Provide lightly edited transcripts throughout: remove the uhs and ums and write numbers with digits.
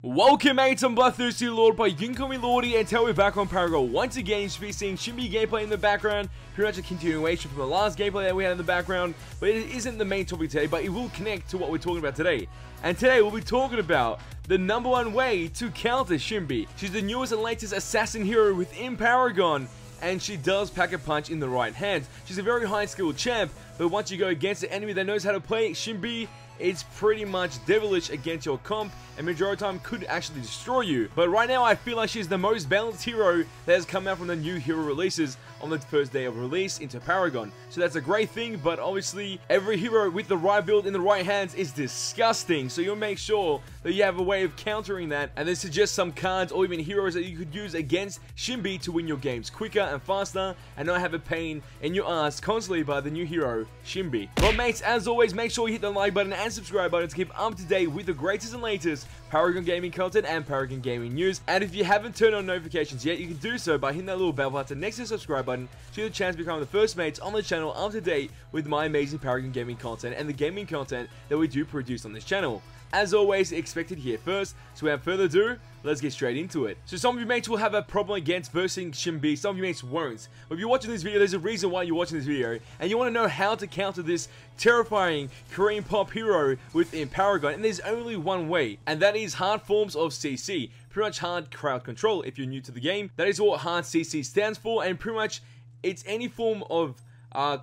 Welcome mates, I'm Bloodthirsty Lord, but you can call me Lordy, and we're back on Paragon. Once again, you should be seeing Shinbi gameplay in the background, pretty much a continuation from the last gameplay that we had in the background, but it isn't the main topic today, but it will connect to what we're talking about today. And today we'll be talking about the #1 way to counter Shinbi. She's the newest and latest assassin hero within Paragon, and she does pack a punch in the right hands. She's a very high skilled champ, but once you go against an enemy that knows how to play Shinbi, it's pretty much devilish against your comp, and majority of the time could actually destroy you. But right now I feel like she's the most balanced hero that has come out from the new hero releases on the first day of release into Paragon. So that's a great thing, but obviously every hero with the right build in the right hands is disgusting. So you'll make sure that you have a way of countering that, and then suggest some cards or even heroes that you could use against Shinbi to win your games quicker and faster, and not have a pain in your ass constantly by the new hero Shinbi. But mates, as always, make sure you hit the like button and subscribe button to keep up to date with the greatest and latest Paragon gaming content and Paragon gaming news. And if you haven't turned on notifications yet, you can do so by hitting that little bell button next to the subscribe button to get a chance to become the first mates on the channel up to date with my amazing Paragon gaming content and the gaming content that we do produce on this channel. As always, expected here first, so without further ado, let's get straight into it. So some of you mates will have a problem against versing Shinbi, some of you mates won't. But if you're watching this video, there's a reason why you're watching this video, and you want to know how to counter this terrifying Korean pop hero within Paragon, and there's only one way, and that is hard forms of CC. Pretty much hard crowd control if you're new to the game. That is what hard CC stands for, and pretty much it's any form of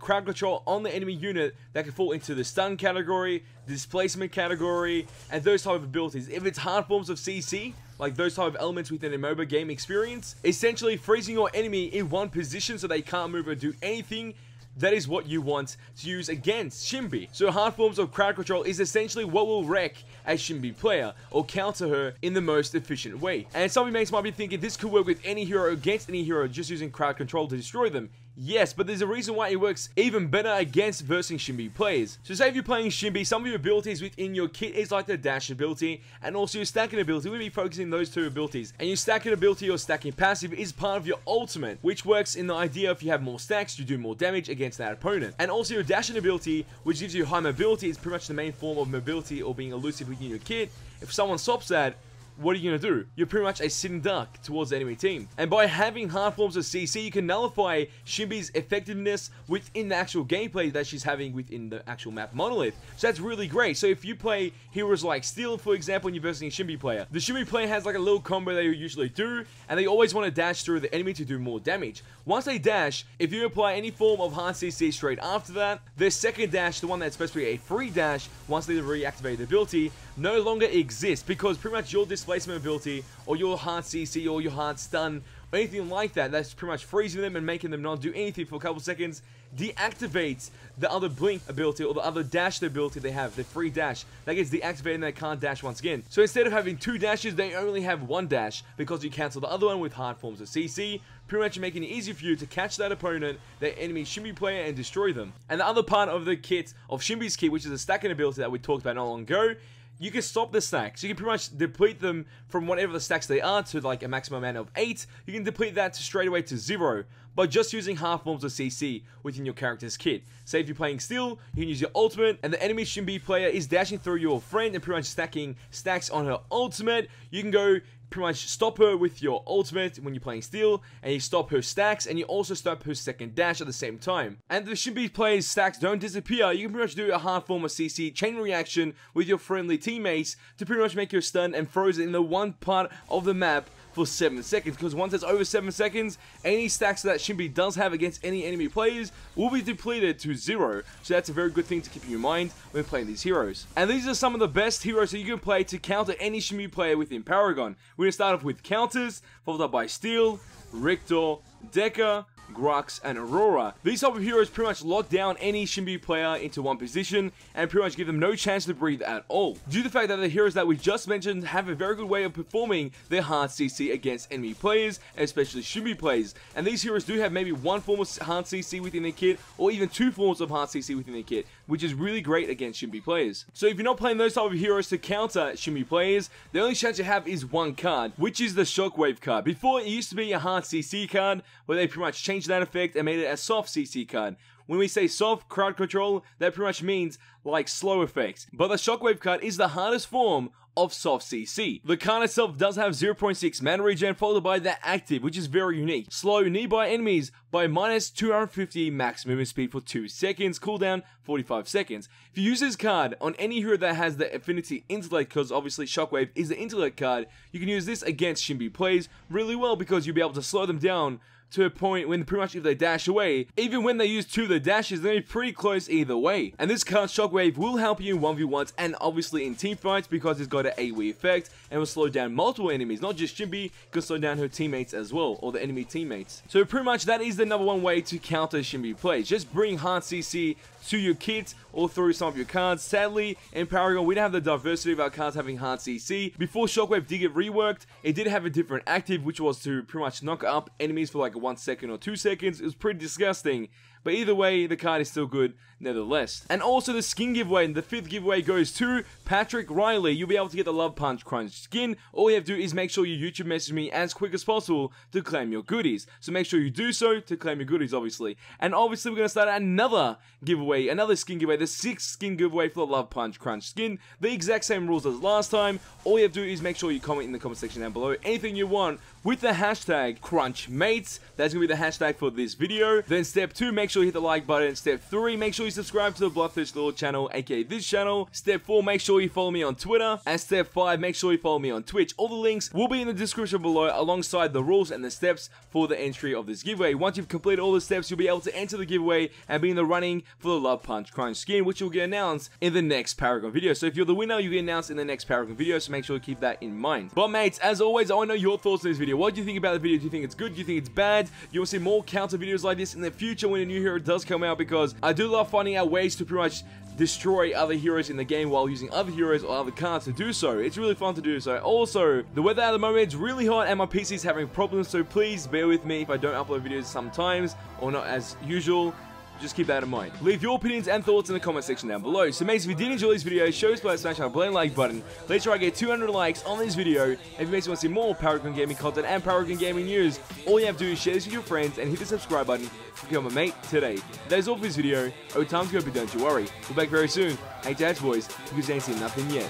crowd control on the enemy unit that can fall into the stun category, displacement category, and those type of abilities. If it's hard forms of CC, like those type of elements within a MOBA game experience, essentially freezing your enemy in one position so they can't move or do anything, that is what you want to use against Shinbi. So hard forms of crowd control is essentially what will wreck a Shinbi player or counter her in the most efficient way. And some of you mates might be thinking this could work with any hero against any hero, just using crowd control to destroy them. Yes, but there's a reason why it works even better against versing Shinbi players. So say if you're playing Shinbi, some of your abilities within your kit is like the dash ability and also your stacking ability. We'll be focusing on those two abilities. And your stacking ability or stacking passive is part of your ultimate, which works in the idea if you have more stacks, you do more damage against that opponent. And also your dashing ability, which gives you high mobility, is pretty much the main form of mobility or being elusive within your kit. If someone stops that, what are you going to do? You're pretty much a sitting duck towards the enemy team. And by having hard forms of CC, you can nullify Shinbi's effectiveness within the actual gameplay that she's having within the actual map monolith. So that's really great. So if you play heroes like Steel, for example, and you're versing a Shinbi player, the Shinbi player has like a little combo they usually do, and they always want to dash through the enemy to do more damage. Once they dash, if you apply any form of hard CC straight after that, their second dash, the one that's supposed to be a free dash, once they reactivate the ability, no longer exists, because pretty much your displacement ability or your hard CC or your hard stun or anything like that, that's pretty much freezing them and making them not do anything for a couple seconds, deactivates the other blink ability or the other dash ability they have, the free dash. That gets deactivated and they can't dash once again. So instead of having two dashes, they only have one dash because you cancel the other one with hard forms of CC, pretty much making it easier for you to catch that opponent, that enemy Shinbi player, and destroy them. And the other part of the kit, of Shinbi's kit, which is a stacking ability that we talked about not long ago, you can stop the stacks. You can pretty much deplete them from whatever the stacks they are to like a maximum amount of 8. You can deplete that straight away to 0 by just using half forms of CC within your character's kit. Say if you're playing Steel, you can use your ultimate, and the enemy Shinbi player is dashing through your friend and pretty much stacking stacks on her ultimate. You can go pretty much stop her with your ultimate when you're playing Steel, and you stop her stacks, and you also stop her second dash at the same time. And the Shinbi player's stacks don't disappear. You can pretty much do a hard form of CC chain reaction with your friendly teammates to pretty much make your stun and frozen in the one part of the map for 7 seconds, because once it's over 7 seconds, any stacks that Shinbi does have against any enemy players will be depleted to 0. So that's a very good thing to keep in your mind when playing these heroes. And these are some of the best heroes that you can play to counter any Shinbi player within Paragon. We're going to start off with Counters, followed up by Steel, Richter, Decker, Grux, and Aurora. These type of heroes pretty much lock down any Shinbi player into one position and pretty much give them no chance to breathe at all, due to the fact that the heroes that we just mentioned have a very good way of performing their hard CC against enemy players, especially Shinbi players. And these heroes do have maybe one form of hard CC within their kit, or even two forms of hard CC within their kit, which is really great against Shinbi players. So if you're not playing those type of heroes to counter Shinbi players, the only chance you have is one card, which is the Shockwave card. Before, it used to be a hard CC card, where they pretty much changed that effect and made it a soft CC card. When we say soft crowd control, that pretty much means like slow effects. But the Shockwave card is the hardest form of soft CC. The card itself does have 0.6 mana regen followed by the active, which is very unique. Slow nearby enemies by minus 250 max movement speed for 2 seconds, cooldown 45 seconds. If you use this card on any hero that has the affinity intellect, because obviously Shockwave is the intellect card, you can use this against Shinbi plays really well because you'll be able to slow them down to a point when pretty much if they dash away, even when they use 2 of the dashes, they're pretty close either way. And this card Shockwave will help you in 1v1s and obviously in team fights because it's got an AoE effect and will slow down multiple enemies, not just Shinbi, it can slow down her teammates as well, or the enemy teammates. So pretty much that is the #1 way to counter Shinbi plays. Just bring hard CC to your kit or through some of your cards. Sadly, in Paragon, we don't have the diversity of our cards having hard CC. Before Shockwave did get reworked, it did have a different active, which was to pretty much knock up enemies for like 1 second or 2 seconds. It was pretty disgusting. But either way, the card is still good nevertheless. And also the skin giveaway, and the 5th giveaway goes to Patrick Riley. You'll be able to get the Love Punch Crunch skin. All you have to do is make sure you YouTube message me as quick as possible to claim your goodies. So make sure you do so to claim your goodies, obviously. And obviously we're going to start another giveaway, another skin giveaway, the 6th skin giveaway for the Love Punch Crunch skin. The exact same rules as last time. All you have to do is make sure you comment in the comment section down below anything you want with the hashtag CrunchMates. That's going to be the hashtag for this video. Then step 2, make sure you hit the like button. Step 3, make sure you subscribe to the Bloodthirsty Lord channel, aka this channel. Step 4, make sure you follow me on Twitter. And step 5, make sure you follow me on Twitch. All the links will be in the description below alongside the rules and the steps for the entry of this giveaway. Once you've completed all the steps, you'll be able to enter the giveaway and be in the running for the Love Punch Crunch skin, which will get announced in the next Paragon video. So if you're the winner, you get announced in the next Paragon video, so make sure you keep that in mind. But mates, as always, I want to know your thoughts on this video. What do you think about the video? Do you think it's good? Do you think it's bad? You want to see more counter videos like this in the future when a new hero does come out? Because I do love finding out ways to pretty much destroy other heroes in the game while using other heroes or other cards to do so. It's really fun to do so. Also, the weather at the moment is really hot and my PC is having problems, so please bear with me if I don't upload videos sometimes or not as usual. Just keep that in mind. Leave your opinions and thoughts in the comment section down below. So mates, if you did enjoy this video, show us by smashing that blank like button. Let's try to get 200 likes on this video. If you mates want to see more Paragon Gaming content and Paragon Gaming news, all you have to do is share this with your friends and hit the subscribe button to become a mate today. That is all for this video. Time's gonna be, don't you worry. We'll be back very soon. Hey dads boys, because you ain't seen nothing yet.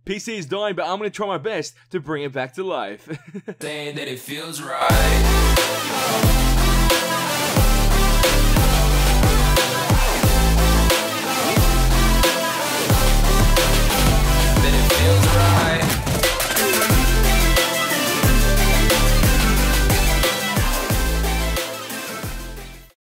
PC is dying, but I'm gonna try my best to bring it back to life. Saying that it feels right.